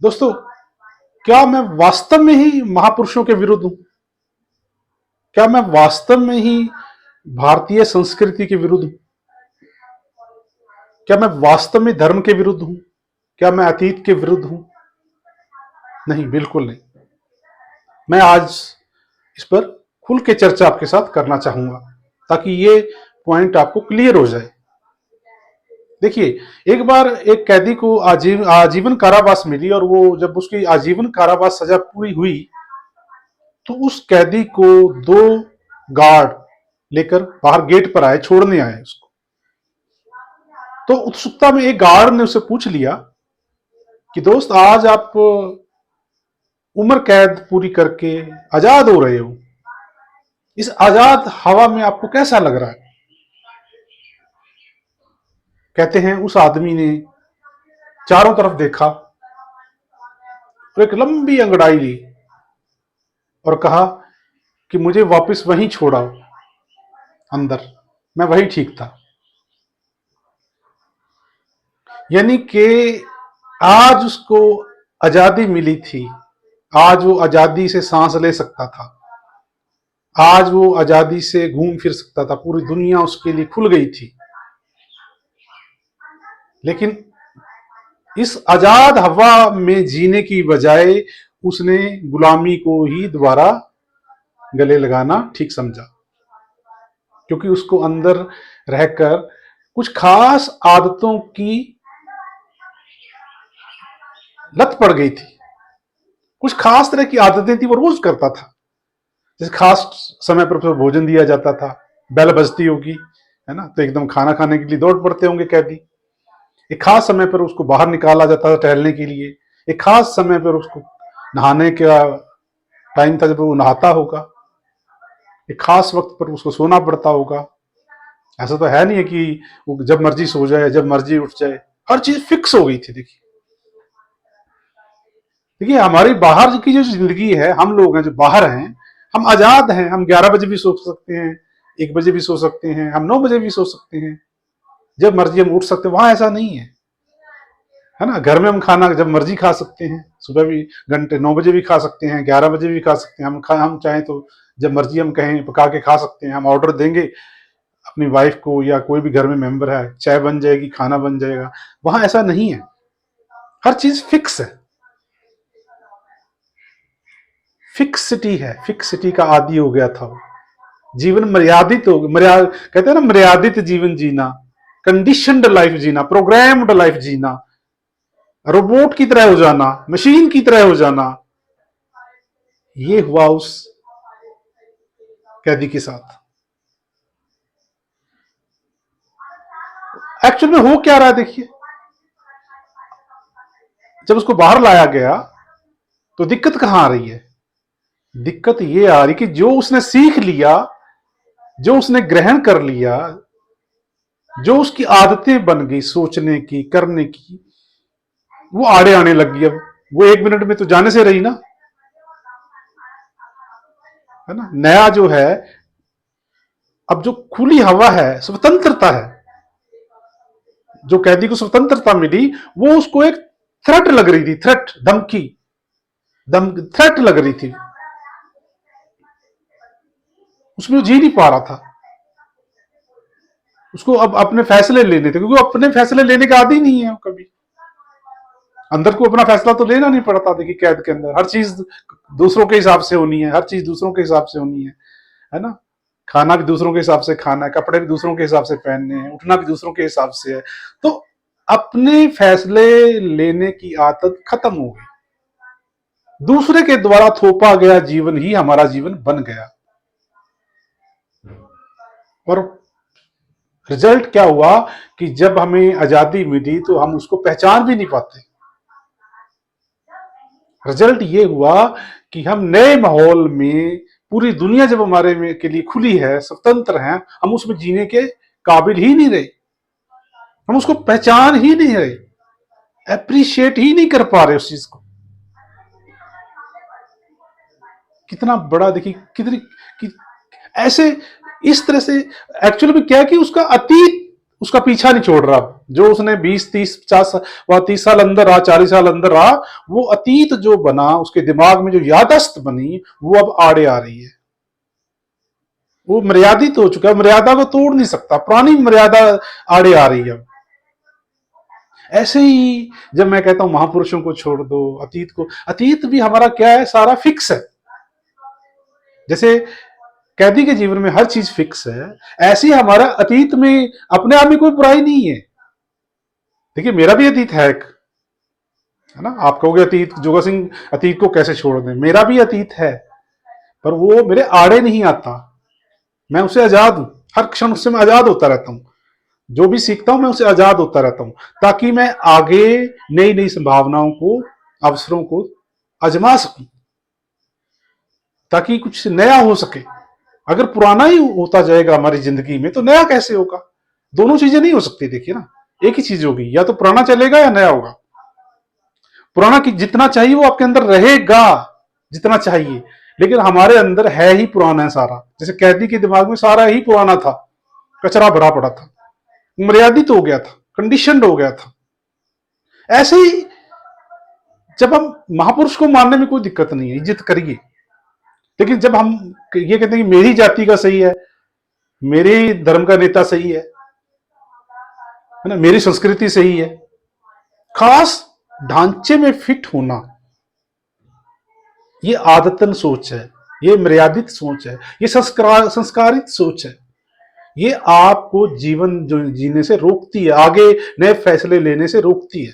दोस्तों, क्या मैं वास्तव में ही महापुरुषों के विरुद्ध हूं? क्या मैं वास्तव में ही भारतीय संस्कृति के विरुद्ध हूं? क्या मैं वास्तव में धर्म के विरुद्ध हूं? क्या मैं अतीत के विरुद्ध हूं? नहीं, बिल्कुल नहीं। मैं आज इस पर खुल के चर्चा आपके साथ करना चाहूंगा ताकि ये पॉइंट आपको क्लियर हो जाए। देखिए, एक बार एक कैदी को आजीवन कारावास मिली और वो जब उसकी आजीवन कारावास सजा पूरी हुई तो उस कैदी को दो गार्ड लेकर बाहर गेट पर आए, छोड़ने आए उसको। तो उत्सुकता में एक गार्ड ने उससे पूछ लिया कि दोस्त, आज आप उम्र कैद पूरी करके आजाद हो रहे हो, इस आजाद हवा में आपको कैसा लग रहा है? कहते हैं उस आदमी ने चारों तरफ देखा और एक लंबी अंगड़ाई ली और कहा कि मुझे वापस वहीं छोड़ाओ, अंदर, मैं वहीं ठीक था। यानी कि आज उसको आजादी मिली थी, आज वो आजादी से सांस ले सकता था, आज वो आजादी से घूम फिर सकता था, पूरी दुनिया उसके लिए खुल गई थी। लेकिन इस आजाद हवा में जीने की बजाय उसने गुलामी को ही दोबारा गले लगाना ठीक समझा, क्योंकि उसको अंदर रहकर कुछ खास आदतों की लत पड़ गई थी। कुछ खास तरह की आदतें थी वो रोज करता था। जैसे खास समय पर उसको भोजन दिया जाता था, बेल बजती होगी, है ना, तो एकदम खाना खाने के लिए दौड़ पड़ते होंगे कैदी। एक खास समय पर उसको बाहर निकाला जाता था टहलने के लिए। एक खास समय पर उसको नहाने का टाइम था जब वो नहाता होगा। एक खास वक्त पर उसको सोना पड़ता होगा। ऐसा तो है नहीं है कि वो जब मर्जी सो जाए, जब मर्जी उठ जाए। हर चीज फिक्स हो गई थी। देखिए देखिए, हमारी बाहर की जो जिंदगी है, हम लोग हैं जो बाहर हैं, हम आजाद हैं। हम 11 बजे भी सो सकते हैं, 1 बजे भी सो सकते हैं, हम 9 बजे भी सो सकते हैं, जब मर्जी हम उठ सकते हैं। वहां ऐसा नहीं है ना। घर में हम खाना जब मर्जी खा सकते हैं, सुबह भी घंटे 9 बजे भी खा सकते हैं, 11 बजे भी खा सकते हैं। हम चाहें तो जब मर्जी हम कहें पका के खा सकते हैं। हम ऑर्डर देंगे अपनी वाइफ को या कोई भी घर में मेंबर है, चाय बन जाएगी, खाना बन जाएगा। वहां ऐसा नहीं है, हर चीज फिक्स है। फिक्सिटी है, फिक्सिटी का आदी हो गया था वो। जीवन मर्यादित हो कहते हैं ना, मर्यादित जीवन जीना, कंडीशनड लाइफ जीना, प्रोग्राम्ड लाइफ जीना, रोबोट की तरह हो जाना, मशीन की तरह हो जाना, ये हुआ उस कैदी के साथ। एक्चुअल में हो क्या रहा है देखिए। जब उसको बाहर लाया गया तो दिक्कत कहां आ रही है? दिक्कत ये आ रही कि जो उसने सीख लिया, जो उसने ग्रहण कर लिया, जो उसकी आदतें बन गई सोचने की, करने की, वो आड़े आने लग गई। अब वो 1 मिनट में तो जाने से रही ना, है ना। नया जो है, अब जो खुली हवा है, स्वतंत्रता है, जो कैदी को स्वतंत्रता मिली, वो उसको एक थ्रेट लग रही थी, थ्रेट, धमकी, थ्रेट लग रही थी। उसमें वो जी नहीं पा रहा था। उसको अब अपने फैसले लेने थे, क्योंकि अपने फैसले लेने का आदी नहीं है कभी। अंदर को अपना फैसला तो लेना नहीं पड़ता। देखिए, कैद के अंदर हर चीज दूसरों के हिसाब से होनी है, हर चीज दूसरों के हिसाब से होनी है ना। खाना भी दूसरों के हिसाब से खाना है, कपड़े भी दूसरों के हिसाब से पहनने हैं, उठना भी दूसरों के हिसाब से है। तो अपने फैसले लेने की आदत खत्म हो गई। दूसरे के द्वारा थोपा गया जीवन ही हमारा जीवन बन गया। और रिजल्ट क्या हुआ कि जब हमें आजादी मिली तो हम उसको पहचान भी नहीं पाते। रिजल्ट ये हुआ कि हम नए माहौल में, पूरी दुनिया जब हमारे में के लिए खुली है, स्वतंत्र हैं, हम उसमें जीने के काबिल ही नहीं रहे। हम उसको पहचान ही नहीं रहे, अप्रिशिएट ही नहीं कर पा रहे उस चीज को। कितना बड़ा, देखिए कितनी कि ऐसे, इस तरह से। एक्चुअली में क्या है कि उसका अतीत उसका पीछा नहीं छोड़ रहा। जो उसने 20 30 50 व 30 साल अंदर रहा, 40 साल अंदर रहा, वो अतीत जो बना, उसके दिमाग में जो यादस्त बनी, वो अब आड़े आ रही है। वो मर्यादित हो चुका है, मर्यादा को तोड़ नहीं सकता, पुरानी मर्यादा आड़े आ रही है। ऐसे ही जब मैं कहता हूं महापुरुषों को छोड़ दो, अतीत को, अतीत भी हमारा क्या है, सारा फिक्स है। जैसे कैदी के जीवन में हर चीज फिक्स है, ऐसे ही हमारा अतीत में अपने आप में कोई बुराई नहीं है। देखिए मेरा भी अतीत है ना। आप कहोगे अतीत, जोगा सिंह अतीत को कैसे छोड़ दें, मेरा भी अतीत है, पर वो मेरे आड़े नहीं आता। मैं उसे आजाद हूं, हर क्षण उससे मैं आजाद होता रहता हूं। जो भी सीखता हूं मैं उसे आजाद होता रहता हूं, ताकि मैं आगे नई नई संभावनाओं को, अवसरों को आजमा सकूं, ताकि कुछ नया हो सके। अगर पुराना ही होता जाएगा हमारी जिंदगी में, तो नया कैसे होगा? दोनों चीजें नहीं हो सकती। देखिए ना, एक ही चीज होगी, या तो पुराना चलेगा या नया होगा। पुराना की जितना चाहिए वो आपके अंदर रहेगा, जितना चाहिए, लेकिन हमारे अंदर है ही पुराना है सारा। जैसे कैदी के दिमाग में सारा ही पुराना था, कचरा भरा पड़ा था, मर्यादित हो गया था, कंडीशनड हो गया था। ऐसे ही जब हम महापुरुष को मानने में कोई दिक्कत नहीं है, इज्जत करिए, लेकिन जब हम ये कहते हैं कि मेरी जाति का सही है, मेरे धर्म का नेता सही है ना, मेरी संस्कृति सही है, खास ढांचे में फिट होना, ये आदतन सोच है, ये मर्यादित सोच है, ये संस्कारित सोच है। ये आपको जीवन जो जीने से रोकती है, आगे नए फैसले लेने से रोकती है,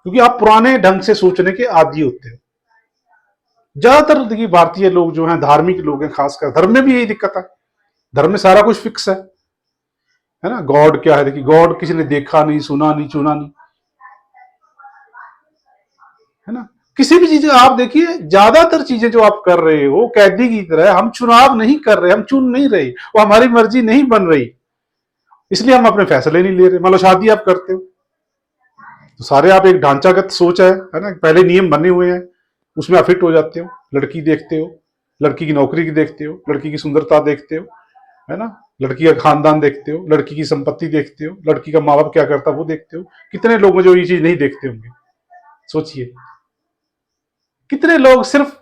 क्योंकि आप पुराने ढंग से सोचने के आदी होते हो। ज्यादातर देखिए भारतीय लोग जो हैं, धार्मिक लोग हैं, खासकर धर्म में भी यही दिक्कत है। धर्म में सारा कुछ फिक्स है ना। गॉड क्या है, देखिए गॉड किसी ने देखा नहीं, सुना नहीं, चुना नहीं, है ना। किसी भी चीज आप देखिए, ज्यादातर चीजें जो आप कर रहे हो कैदी की तरह, हम चुनाव नहीं कर रहे, हम चुन नहीं रहे, वो हमारी मर्जी नहीं बन रही, इसलिए हम अपने फैसले नहीं ले रहे। मान लो शादी आप करते हो, तो सारे आप एक ढांचागत सोच है ना, पहले नियम बने हुए हैं, उसमें आप फिट हो जाते हो। लड़की देखते हो, लड़की की नौकरी की देखते हो, लड़की की सुंदरता देखते हो, है ना, लड़की का खानदान देखते हो, लड़की की संपत्ति देखते हो, लड़की का माँ बाप क्या करता है वो देखते हो। कितने लोग हैं जो ये चीज नहीं देखते होंगे? सोचिए, कितने लोग सिर्फ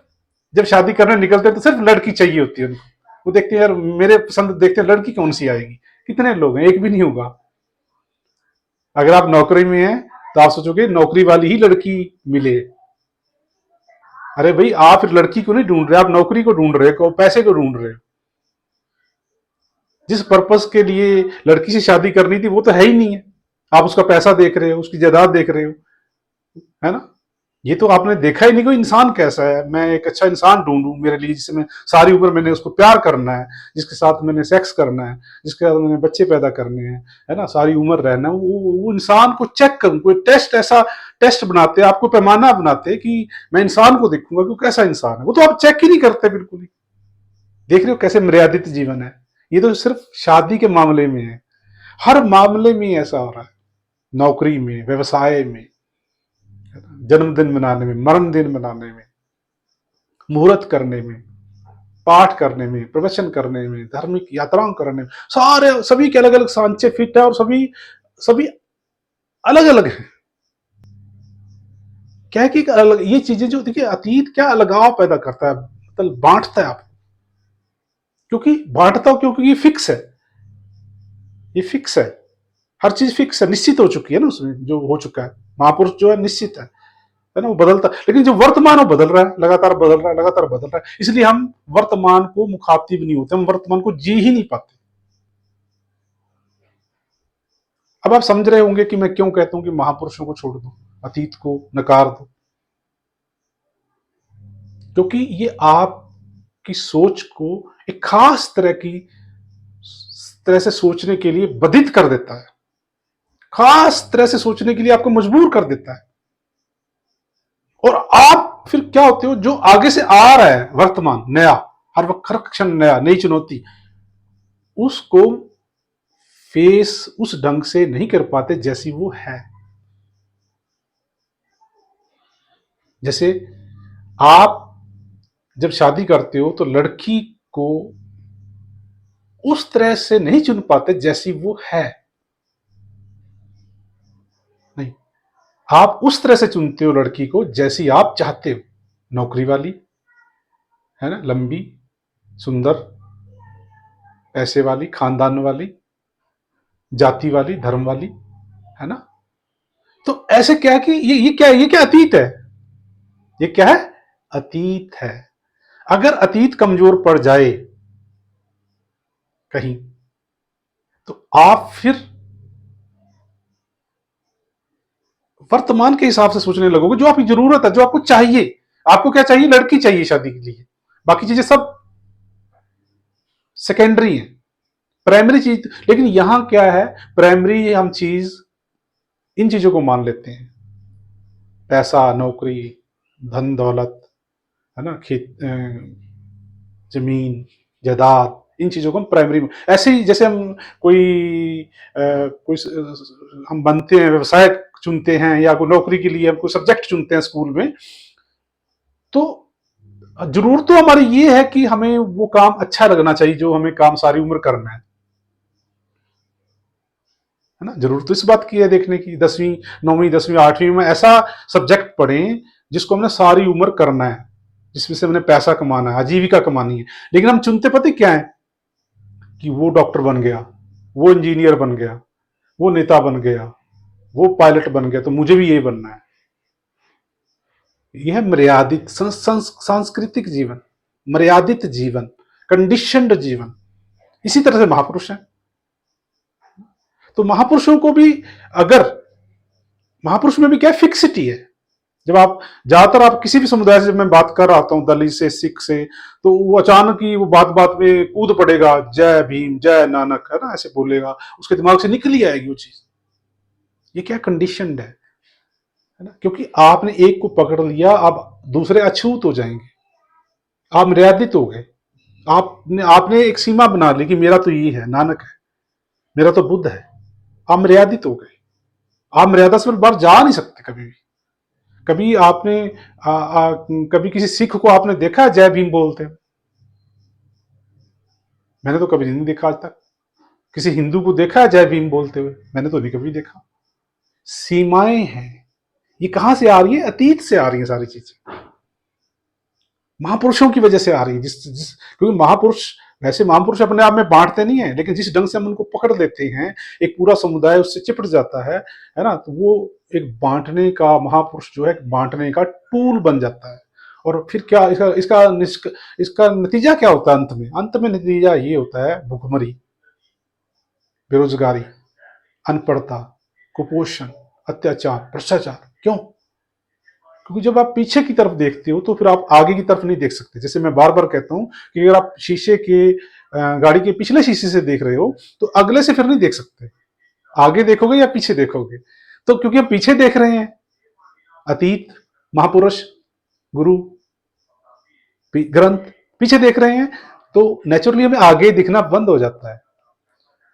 जब शादी करने निकलते हैं तो सिर्फ लड़की चाहिए होती है उनको, वो देखते हैं यार मेरे पसंद, देखते हैं लड़की कौन सी आएगी। कितने लोग हैं? एक भी नहीं होगा। अगर आप नौकरी में हैं तो आप सोचोगे नौकरी वाली ही लड़की मिले। अरे भाई, आप फिर लड़की को नहीं ढूंढ रहे, आप नौकरी को ढूंढ रहे हो, पैसे को ढूंढ रहे हो। जिस पर्पस के लिए लड़की से शादी करनी थी वो तो है ही नहीं है, आप उसका पैसा देख रहे हो, उसकी जायदाद देख रहे हो, है ना। ये तो आपने देखा ही नहीं कोई इंसान कैसा है। मैं एक अच्छा इंसान ढूंढूं मेरे लिए, जिसमें सारी उम्र मैंने उसको प्यार करना है, जिसके साथ मैंने सेक्स करना है, जिसके साथ मैंने बच्चे पैदा करने हैं, है ना, सारी उम्र रहना है, वो इंसान को चेक करूं। कोई टेस्ट, ऐसा टेस्ट बनाते हैं, आपको पैमाना बनाते हैं कि मैं इंसान को देखूंगा कि वो कैसा इंसान है, वो तो आप चेक ही नहीं करते बिल्कुल ही। देख रहे हो कैसे मर्यादित जीवन है। ये तो सिर्फ शादी के मामले में है, हर मामले में ऐसा हो रहा है। नौकरी में, व्यवसाय में, जन्मदिन मनाने में, मरण दिन मनाने में, मुहूर्त करने में, पाठ करने में, प्रवचन करने में, धार्मिक यात्राओं करने में, सारे सभी के अलग अलग सांचे फिट है, और सभी सभी अलग अलग है। क्या है कि अलग ये चीजें जो देखिए, अतीत क्या अलगाव पैदा करता है, मतलब बांटता है आप, क्योंकि बांटता हूं क्योंकि ये फिक्स है, ये फिक्स है, हर चीज फिक्स है, निश्चित हो चुकी है ना, उसमें जो हो चुका है। महापुरुष जो है निश्चित है ना, वो बदलता, लेकिन जो वर्तमान वो बदल रहा है, लगातार बदल रहा है, लगातार बदल रहा है, इसलिए हम वर्तमान को मुखातिब नहीं होते, हम वर्तमान को जी ही नहीं पाते। अब आप समझ रहे होंगे कि मैं क्यों कहता हूं कि महापुरुषों को छोड़ दो, अतीत को नकार दो, क्योंकि ये आपकी सोच को एक खास तरह से सोचने के लिए बधित कर देता है, खास तरह से सोचने के लिए आपको मजबूर कर देता है। और आप फिर क्या होते हो, जो आगे से आ रहा है वर्तमान नया, हर वक्त हर क्षण नया, नई चुनौती, उसको फेस उस ढंग से नहीं कर पाते जैसी वो है। जैसे आप जब शादी करते हो तो लड़की को उस तरह से नहीं चुन पाते जैसी वो है, आप उस तरह से चुनते हो लड़की को जैसी आप चाहते हो, नौकरी वाली, है ना, लंबी, सुंदर, पैसे वाली, खानदान वाली, जाति वाली, धर्म वाली, है ना। तो ऐसे क्या कि ये क्या अतीत है, ये क्या है, अतीत है। अगर अतीत कमजोर पड़ जाए कहीं, तो आप फिर वर्तमान के हिसाब से सोचने लगोगे, जो आपकी जरूरत है, जो आपको चाहिए। आपको क्या चाहिए, लड़की चाहिए शादी के लिए, बाकी चीजें सब सेकेंडरी है, प्राइमरी चीज। लेकिन यहां क्या है, प्राइमरी हम चीज इन चीजों को मान लेते हैं, पैसा, नौकरी, धन दौलत, है ना, जमीन, जायदाद, इन चीजों को हम प्राइमरी में, ऐसे ही जैसे हम कोई हम बनते हैं, व्यवसाय चुनते हैं, या कोई नौकरी के लिए हम कोई सब्जेक्ट चुनते हैं स्कूल में, तो जरूर तो हमारी ये है कि हमें वो काम अच्छा लगना चाहिए जो हमें काम सारी उम्र करना है ना। जरूर तो इस बात की है देखने की, 10वीं 9वीं 10वीं 8वीं में ऐसा सब्जेक्ट पढ़ें जिसको हमने सारी उम्र करना है, जिसमें से हमने पैसा कमाना है, आजीविका कमानी है। लेकिन हम चुनते पता क्या है, कि वो डॉक्टर बन गया, वो इंजीनियर बन गया, वो नेता बन गया, वो पायलट बन गया, तो मुझे भी ये बनना है। यह मर्यादित सांस्कृतिक जीवन, मर्यादित जीवन, कंडीशनड जीवन। इसी तरह से महापुरुष हैं। तो महापुरुषों को भी, अगर महापुरुष में भी क्या फिक्सिटी है, जब आप ज्यादातर आप किसी भी समुदाय से, जब मैं बात कर रहा हूं दलित से, सिख से, तो वो अचानक ही वो बात बात में कूद पड़ेगा, जय भीम, जय नानक, है ना, ऐसे बोलेगा, उसके दिमाग से निकल ही आएगी वो चीज। ये क्या कंडीशनड है ना, क्योंकि आपने एक को पकड़ लिया, अब दूसरे अछूत हो जाएंगे, आप मर्यादित हो गए। आपने आपने एक सीमा बना ली कि मेरा तो ये है, नानक है, मेरा तो बुद्ध है। आप मर्यादित हो गए, आप मर्यादा से बाहर जा नहीं सकते कभी भी। कभी आपने कभी किसी सिख को आपने देखा है जय भीम बोलते हैं? मैंने तो कभी नहीं देखा आज तक। किसी हिंदू को देखा है जय भीम बोलते हुए? मैंने तो नहीं कभी देखा। सीमाएं हैं, ये कहां से आ रही है, अतीत से आ रही है सारी चीजें, महापुरुषों की वजह से आ रही है। क्योंकि महापुरुष, वैसे महापुरुष अपने आप में बांटते नहीं है, लेकिन जिस ढंग से हम उनको पकड़ लेते हैं, एक पूरा समुदाय उससे चिपट जाता है ना, तो वो एक बांटने का, महापुरुष जो है बांटने का टूल बन जाता है। और फिर क्या इसका नतीजा क्या होता है, अंत में नतीजा ये होता है, भुखमरी, बेरोजगारी, अनपढ़ता, कुपोषण, अत्याचार, भ्रष्टाचार। क्यों? क्योंकि जब आप पीछे की तरफ देखते हो तो फिर आप आगे की तरफ नहीं देख सकते। जैसे मैं बार बार कहता हूं कि अगर आप शीशे के गाड़ी के पिछले शीशे से देख रहे हो, तो अगले से फिर नहीं देख सकते, आगे देखोगे या पीछे देखोगे। तो क्योंकि हम पीछे देख रहे हैं, अतीत, महापुरुष, गुरु, ग्रंथ पीछे देख रहे हैं, तो नेचुरली हमें आगे दिखना बंद हो जाता है।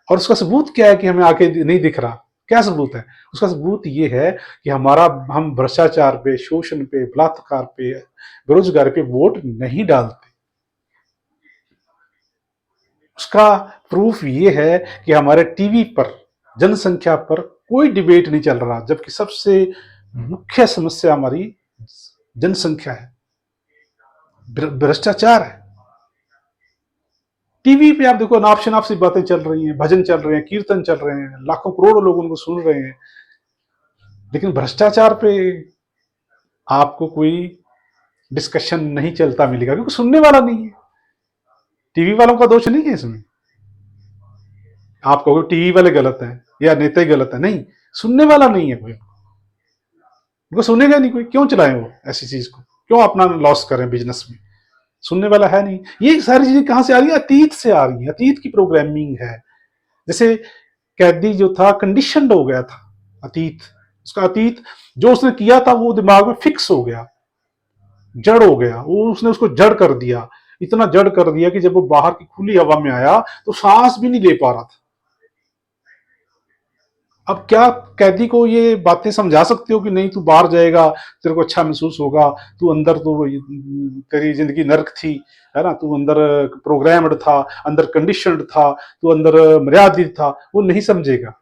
और उसका सबूत क्या है कि हमें आगे नहीं दिख रहा? क्या सबूत है? उसका सबूत ये है कि हम भ्रष्टाचार पे, शोषण पे, बलात्कार पे, बेरोजगारी पे वोट नहीं डालते। उसका प्रूफ ये है कि हमारे टीवी पर जनसंख्या पर कोई डिबेट नहीं चल रहा, जबकि सबसे मुख्य समस्या हमारी जनसंख्या है, भ्रष्टाचार है। टीवी पे आप देखो, नाप शनाप सी बातें चल रही हैं, भजन चल रहे हैं, कीर्तन चल रहे हैं, लाखों करोड़ों लोग उनको सुन रहे हैं, लेकिन भ्रष्टाचार पे आपको कोई डिस्कशन नहीं चलता मिलेगा, क्योंकि सुनने वाला नहीं है। टीवी वालों का दोष नहीं है इसमें, आप कहोगे टीवी वाले गलत हैं या नेता ही गलत है, नहीं, सुनने वाला नहीं है कोई, उनको सुनेगा नहीं कोई, क्यों चलाएं वो ऐसी चीज को, क्यों अपना लॉस करें बिजनेस में? सुनने वाला है नहीं। ये सारी चीजें कहां से आ रही है? अतीत से आ रही है, अतीत की प्रोग्रामिंग है। जैसे कैदी जो था कंडीशनड हो गया था, अतीत, उसका अतीत जो उसने किया था वो दिमाग में फिक्स हो गया, जड़ हो गया, वो उसने उसको जड़ कर दिया, इतना जड़ कर दिया कि जब वो बाहर की खुली हवा में आया तो सांस भी नहीं ले पा रहा था। अब क्या कैदी को ये बातें समझा सकते हो कि नहीं तू बाहर जाएगा, तेरे को अच्छा महसूस होगा, तू अंदर तो तेरी जिंदगी नर्क थी, है ना, तू अंदर प्रोग्राम्ड था, अंदर कंडीशनड था, तू अंदर मर्यादित था, वो नहीं समझेगा।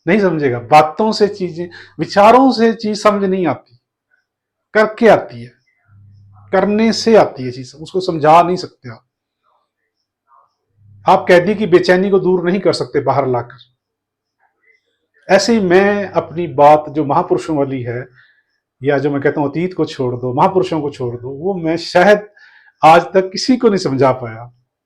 नहीं समझेगा। बातों से चीजें, विचारों से चीज समझ नहीं आती, करके आती है, करने से आती है चीज, उसको समझा नहीं सकते आप कैदी की बेचैनी को दूर नहीं कर सकते बाहर लाकर। ऐसे ही मैं अपनी बात जो महापुरुषों वाली है, या जो मैं कहता हूं अतीत को छोड़ दो, महापुरुषों को छोड़ दो, वो मैं शायद आज तक किसी को नहीं समझा पाया।